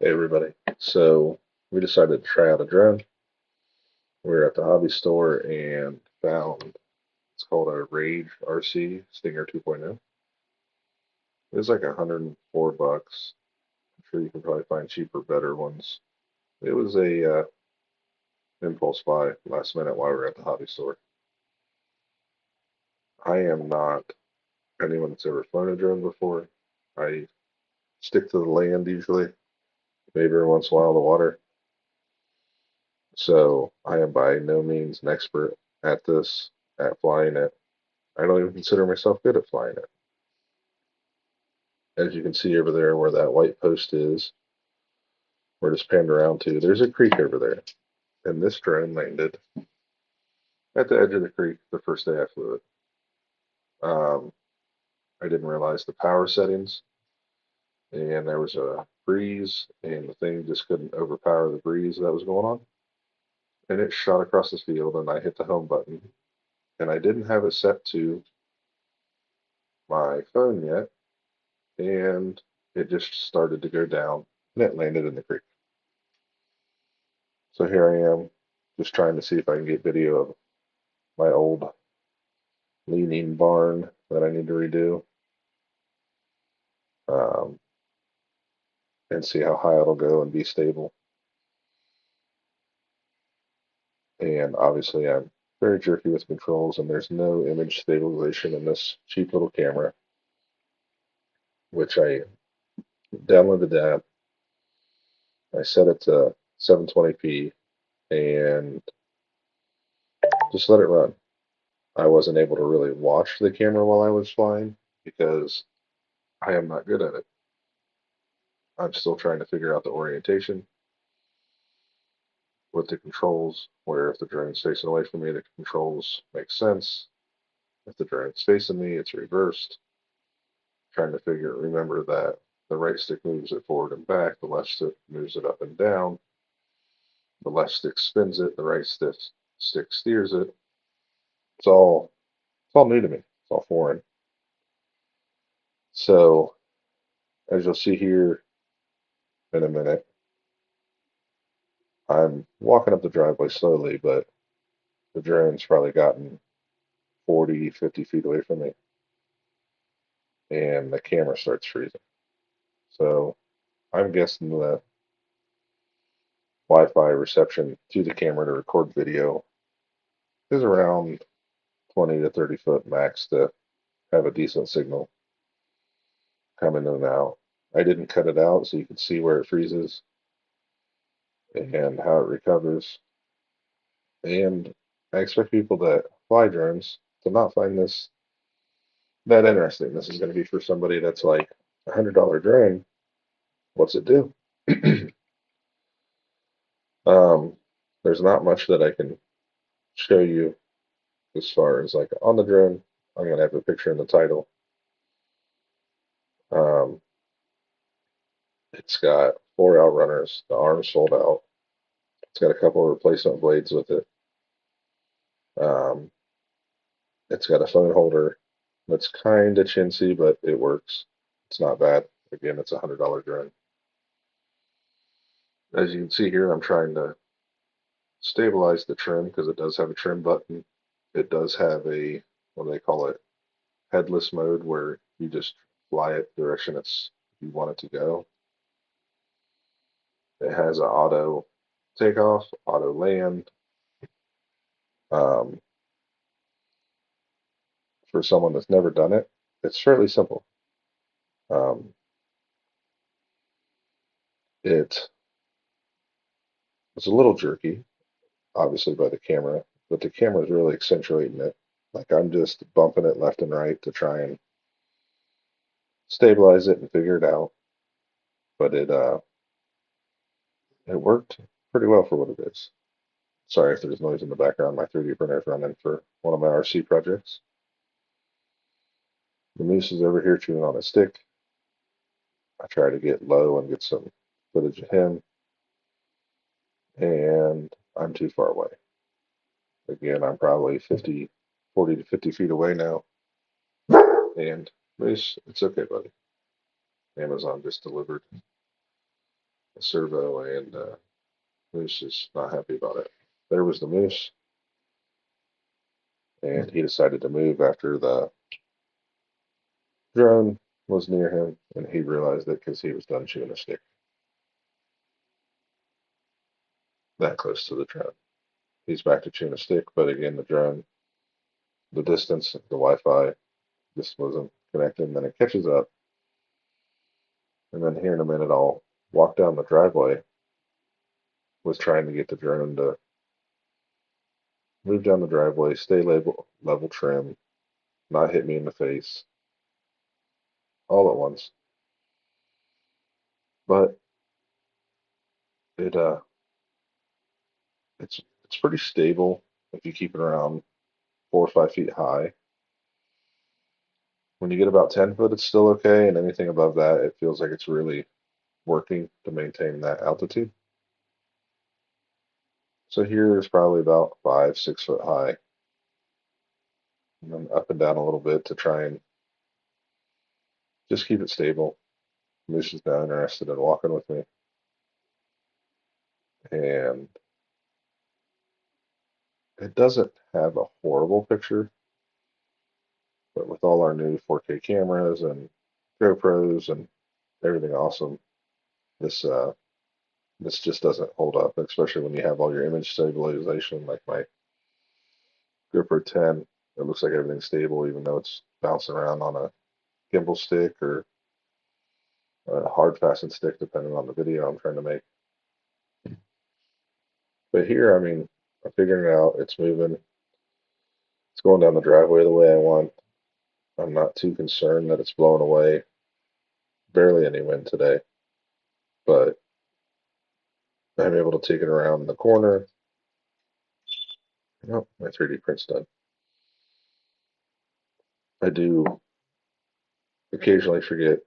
Hey everybody. So we decided to try out a drone. We were at the hobby store and found it's called a Rage RC Stinger 2.0. It was like $104. I'm sure you can probably find cheaper, better ones. It was a impulse buy last minute while we were at the hobby store. I am not anyone that's ever flown a drone before. I stick to the land usually, maybe every once in a while the water. So I am by no means an expert at this, at flying it. I don't even consider myself good at flying it. As you can see over there where that white post is, we're just panned around to, there's a creek over there. And this drone landed at the edge of the creek the first day I flew it. Um, I didn't realize the power settings, and there was a breeze, and the thing just couldn't overpower the breeze that was going on. And it shot across the field, and I hit the home button. And I didn't have it set to my phone yet, and it just started to go down, and it landed in the creek. So here I am, just trying to see if I can get video of my old leaning barn that I need to redo, um, and see how high it'll go and be stable. And obviously, I'm very jerky with controls, and there's no image stabilization in this cheap little camera, which I downloaded the app. I set it to 720p and just let it run. I wasn't able to really watch the camera while I was flying because I am not good at it. I'm still trying to figure out the orientation with the controls, where if the drone's facing away from me, the controls make sense. If the drone's facing me, it's reversed. Trying to remember that the right stick moves it forward and back, the left stick moves it up and down, the left stick spins it, the right stick steers it. It's all new to me. It's all foreign. So as you'll see here in a minute, I'm walking up the driveway slowly, but the drone's probably gotten 40, 50 feet away from me, and the camera starts freezing. So I'm guessing the Wi-Fi reception to the camera to record video is around 20 to 30 foot max to have a decent signal coming in and out. I didn't cut it out so you can see where it freezes and how it recovers. And I expect people that fly drones to not find this that interesting. This is going to be for somebody that's like $100 drone. What's it do? um, there's not much that I can show you as far as like on the drone. I'm going to have a picture in the title. Um, it's got 4 outrunners. The arms fold out. It's got a couple of replacement blades with it. Um, it's got a phone holder that's kind of chintzy, but it works. It's not bad. Again, it's $100 drone. As you can see here, I'm trying to stabilize the trim because it does have a trim button. It does have a, what do they call it, headless mode where you just fly it the direction you want it to go. It has an auto takeoff, auto land. Um, for someone that's never done it, it's fairly simple. Um, it was a little jerky, obviously by the camera, but the camera is really accentuating it. Like I'm just bumping it left and right to try and stabilize it and figure it out. But it worked pretty well for what it is. Sorry if there's noise in the background. My 3D printer is running for one of my RC projects. The moose is over here chewing on a stick. I try to get low and get some footage of him, and I'm too far away. Again, I'm probably 40 to 50 feet away now. And moose, it's okay, buddy. Amazon just delivered servo, and Moose is not happy about it. There was the moose, and he decided to move after the drone was near him, and he realized it because he was done chewing a stick that close to the drone. He's back to chewing a stick, but again, the drone, the distance, the Wi-Fi just wasn't connected, and then it catches up. And then here in a minute, I'll walk down the driveway, was trying to get the drone to move down the driveway, stay level trim, not hit me in the face all at once. But it it's pretty stable if you keep it around 4 or 5 feet high. When you get about 10 foot, it's still okay, and anything above that, it feels like it's really working to maintain that altitude. So here is probably about 5, 6 foot high, and then up and down a little bit to try and just keep it stable. Moose is not interested in walking with me, and it doesn't have a horrible picture, but with all our new 4K cameras and GoPros and everything awesome, this this just doesn't hold up, especially when you have all your image stabilization like my GoPro 10. It looks like everything's stable even though it's bouncing around on a gimbal stick or a hard fastened stick depending on the video I'm trying to make. But here, I mean, I'm figuring it out. It's moving. It's going down the driveway the way I want. I'm not too concerned that it's blowing away. Barely any wind today, but I'm able to take it around the corner. Oh, my 3D print's done. I do occasionally forget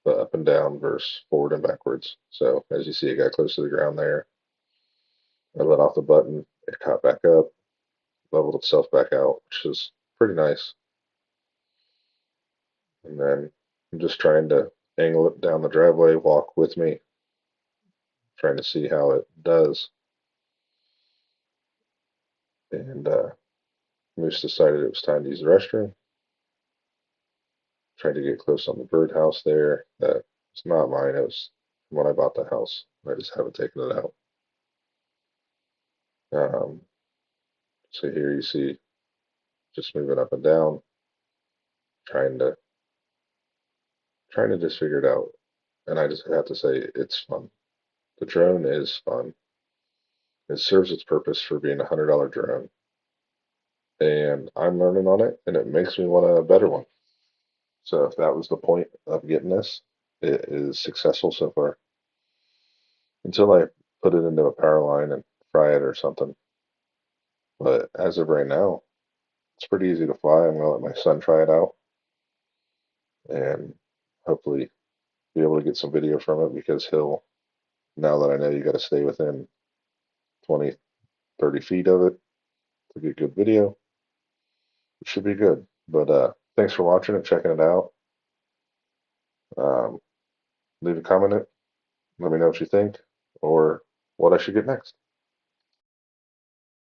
the up and down versus forward and backwards. So as you see, it got close to the ground there. I let off the button, it caught back up, leveled itself back out, which is pretty nice. And then I'm just trying to angle it down the driveway, walk with me, trying to see how it does. And Moose decided it was time to use the restroom. Tried to get close on the birdhouse there. That was not mine. It was when I bought the house. I just haven't taken it out. Um, so here you see just moving up and down, trying to just figure it out. And I just have to say it's fun. The drone is fun. It serves its purpose for being $100 drone. And I'm learning on it, and it makes me want a better one. So if that was the point of getting this, it is successful so far. Until I put it into a power line and fry it or something. But as of right now, it's pretty easy to fly. I'm gonna let my son try it out and hopefully be able to get some video from it because he'll, now that I know you got to stay within 20, 30 feet of it to get good video, it should be good. But thanks for watching and checking it out. Um, leave a comment, let me know what you think or what I should get next.